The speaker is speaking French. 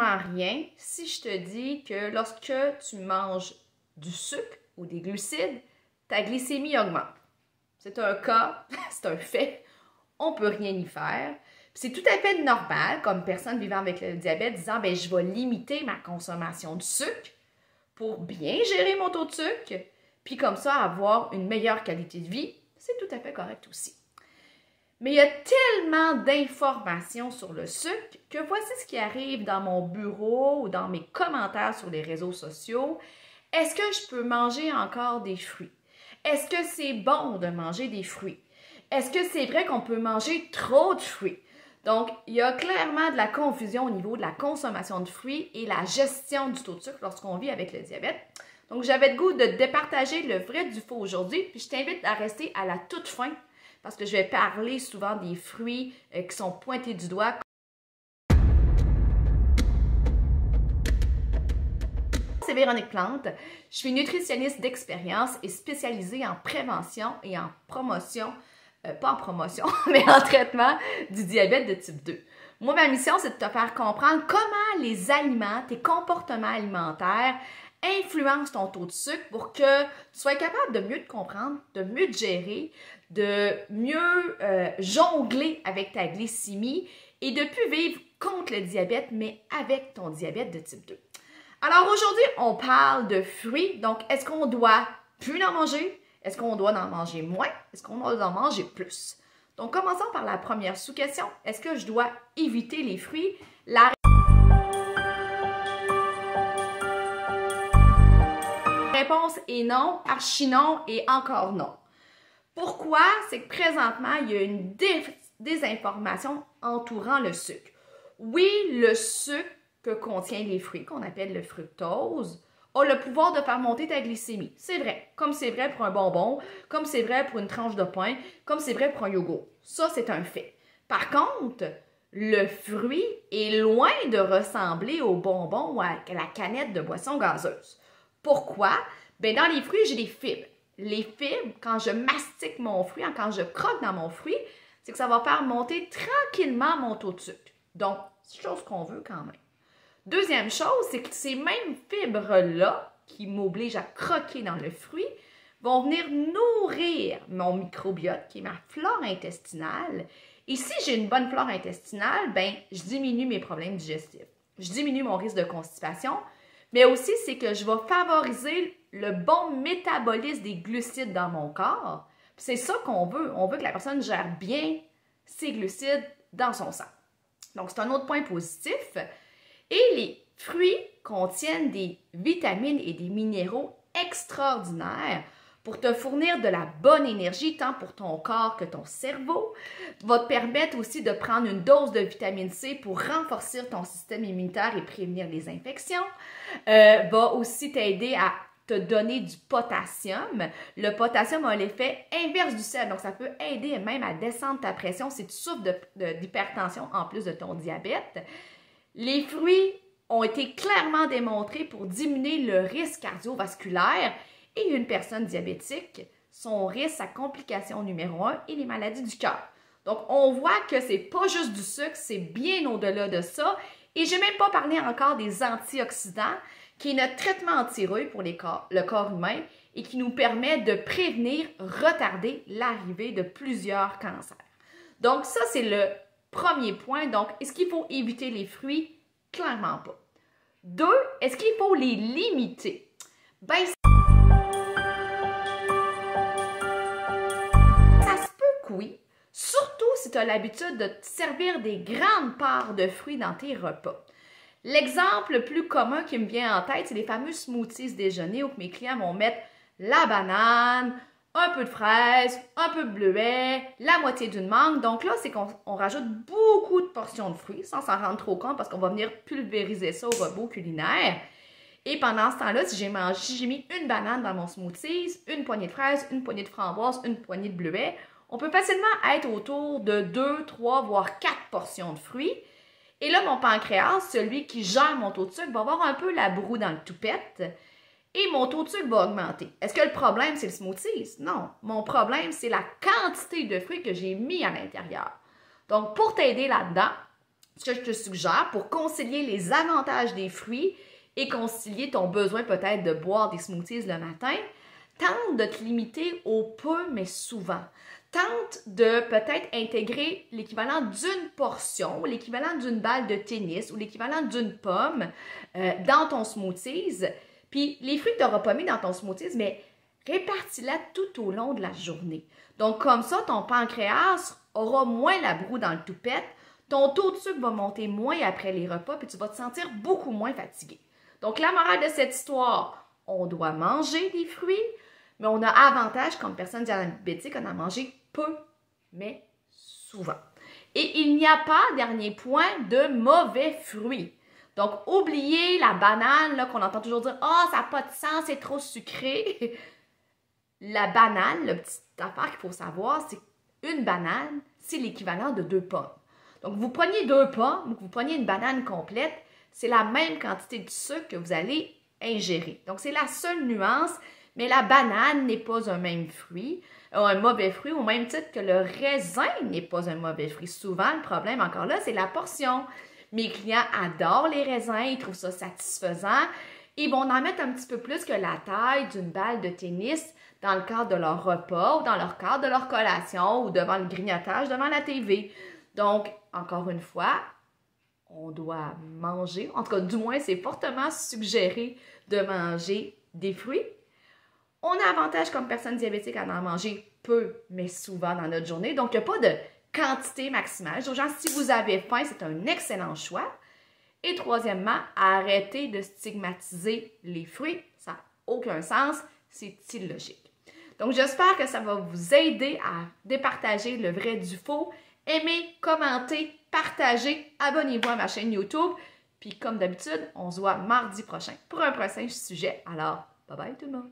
absolument rien si je te dis que lorsque tu manges du sucre ou des glucides, ta glycémie augmente. C'est un cas, c'est un fait, on ne peut rien y faire. C'est tout à fait normal, comme personne vivant avec le diabète, disant ben, je vais limiter ma consommation de sucre pour bien gérer mon taux de sucre, puis comme ça avoir une meilleure qualité de vie. C'est tout à fait correct aussi. Mais il y a tellement d'informations sur le sucre que voici ce qui arrive dans mon bureau ou dans mes commentaires sur les réseaux sociaux. Est-ce que je peux manger encore des fruits? Est-ce que c'est bon de manger des fruits? Est-ce que c'est vrai qu'on peut manger trop de fruits? Donc, il y a clairement de la confusion au niveau de la consommation de fruits et la gestion du taux de sucre lorsqu'on vit avec le diabète. Donc, j'avais le goût de départager le vrai du faux aujourd'hui, puis je t'invite à rester à la toute fin parce que je vais parler souvent des fruits qui sont pointés du doigt. C'est Véronique Plante. Je suis nutritionniste d'expérience et spécialisée en prévention et en promotion, pas en promotion, mais en traitement du diabète de type 2. Moi, ma mission, c'est de te faire comprendre comment les aliments, tes comportements alimentaires influencent ton taux de sucre pour que tu sois capable de mieux te comprendre, de mieux te gérer, de mieux jongler avec ta glycémie et de plus vivre contre le diabète, mais avec ton diabète de type 2. Alors aujourd'hui, on parle de fruits. Donc, est-ce qu'on doit plus en manger? Est-ce qu'on doit en manger moins? Est-ce qu'on doit en manger plus? Donc, commençons par la première sous-question. Est-ce que je dois éviter les fruits? La réponse est non, archi non et encore non. Pourquoi? C'est que présentement, il y a une désinformation entourant le sucre. Oui, le sucre que contient les fruits, qu'on appelle le fructose, a le pouvoir de faire monter ta glycémie. C'est vrai, comme c'est vrai pour un bonbon, comme c'est vrai pour une tranche de pain, comme c'est vrai pour un yogourt. Ça, c'est un fait. Par contre, le fruit est loin de ressembler au bonbon ou à la canette de boisson gazeuse. Pourquoi? Bien, dans les fruits, j'ai des fibres. Les fibres, quand je mastique mon fruit, quand je croque dans mon fruit, c'est que ça va faire monter tranquillement mon taux de sucre. Donc, c'est chose qu'on veut quand même. Deuxième chose, c'est que ces mêmes fibres-là, qui m'obligent à croquer dans le fruit, vont venir nourrir mon microbiote, qui est ma flore intestinale. Et si j'ai une bonne flore intestinale, ben, je diminue mes problèmes digestifs. Je diminue mon risque de constipation, mais aussi c'est que je vais favoriser le bon métabolisme des glucides dans mon corps. C'est ça qu'on veut. On veut que la personne gère bien ses glucides dans son sang. Donc, c'est un autre point positif. Et les fruits contiennent des vitamines et des minéraux extraordinaires pour te fournir de la bonne énergie, tant pour ton corps que ton cerveau. Va te permettre aussi de prendre une dose de vitamine C pour renforcer ton système immunitaire et prévenir les infections. Va aussi t'aider à te donner du potassium. Le potassium a l'effet inverse du sel, donc ça peut aider même à descendre ta pression si tu souffres d'hypertension en plus de ton diabète. Les fruits ont été clairement démontrés pour diminuer le risque cardiovasculaire et une personne diabétique, son risque à complication numéro 1 et les maladies du cœur. Donc, on voit que c'est pas juste du sucre, c'est bien au-delà de ça. Et je n'ai même pas parlé encore des antioxydants, qui est notre traitement anti-rouille pour le corps humain et qui nous permet de prévenir, retarder l'arrivée de plusieurs cancers. Donc, ça, c'est le premier point. Donc, est-ce qu'il faut éviter les fruits? Clairement pas. 2, est-ce qu'il faut les limiter? Ben, ça se peut que oui. Surtout si tu as l'habitude de te servir des grandes parts de fruits dans tes repas. L'exemple le plus commun qui me vient en tête, c'est les fameux smoothies déjeuner où mes clients vont mettre la banane, un peu de fraise, un peu de bleuet, la moitié d'une mangue. Donc là, c'est qu'on rajoute beaucoup de portions de fruits sans s'en rendre trop compte parce qu'on va venir pulvériser ça au robot culinaire. Et pendant ce temps-là, si j'ai mis une banane dans mon smoothie, une poignée de fraises, une poignée de framboises, une poignée de bleuet, on peut facilement être autour de 2, 3, voire 4 portions de fruits. Et là, mon pancréas, celui qui gère mon taux de sucre, va avoir un peu la broue dans le toupette et mon taux de sucre va augmenter. Est-ce que le problème, c'est le smoothie? Non. Mon problème, c'est la quantité de fruits que j'ai mis à l'intérieur. Donc, pour t'aider là-dedans, ce que je te suggère pour concilier les avantages des fruits et concilier ton besoin peut-être de boire des smoothies le matin, tente de te limiter au peu mais souvent. Tente de peut-être intégrer l'équivalent d'une portion, ou l'équivalent d'une balle de tennis, ou l'équivalent d'une pomme dans ton smoothies. Puis les fruits que tu n'auras pas mis dans ton smoothies, mais répartis-la tout au long de la journée. Donc comme ça, ton pancréas aura moins la broue dans le toupette, ton taux de sucre va monter moins après les repas, puis tu vas te sentir beaucoup moins fatigué. Donc la morale de cette histoire, on doit manger des fruits, mais on a avantage comme personne diabétique, on a mangé peu, mais souvent. Et il n'y a pas, dernier point, de mauvais fruits. Donc, oubliez la banane, là, qu'on entend toujours dire « Ah, oh, ça n'a pas de sens, c'est trop sucré. » La banane, la petite affaire qu'il faut savoir, c'est qu'une banane, c'est l'équivalent de 2 pommes. Donc, vous preniez 2 pommes, vous preniez une banane complète, c'est la même quantité de sucre que vous allez ingérer. Donc, c'est la seule nuance. Mais la banane n'est pas un même fruit, un mauvais fruit, au même titre que le raisin n'est pas un mauvais fruit. Souvent, le problème, encore là, c'est la portion. Mes clients adorent les raisins, ils trouvent ça satisfaisant. Ils vont en mettre un petit peu plus que la taille d'une balle de tennis dans le cadre de leur repas ou dans le cadre de leur collation ou devant le grignotage, devant la TV. Donc, encore une fois, on doit manger, en tout cas, du moins, c'est fortement suggéré de manger des fruits. On a avantage comme personne diabétique à en manger peu, mais souvent dans notre journée. Donc, il n'y a pas de quantité maximale. Aux gens, si vous avez faim, c'est un excellent choix. Et troisièmement, arrêtez de stigmatiser les fruits. Ça n'a aucun sens. C'est illogique. Donc, j'espère que ça va vous aider à départager le vrai du faux. Aimez, commentez, partagez, abonnez-vous à ma chaîne YouTube. Puis, comme d'habitude, on se voit mardi prochain pour un prochain sujet. Alors, bye bye tout le monde!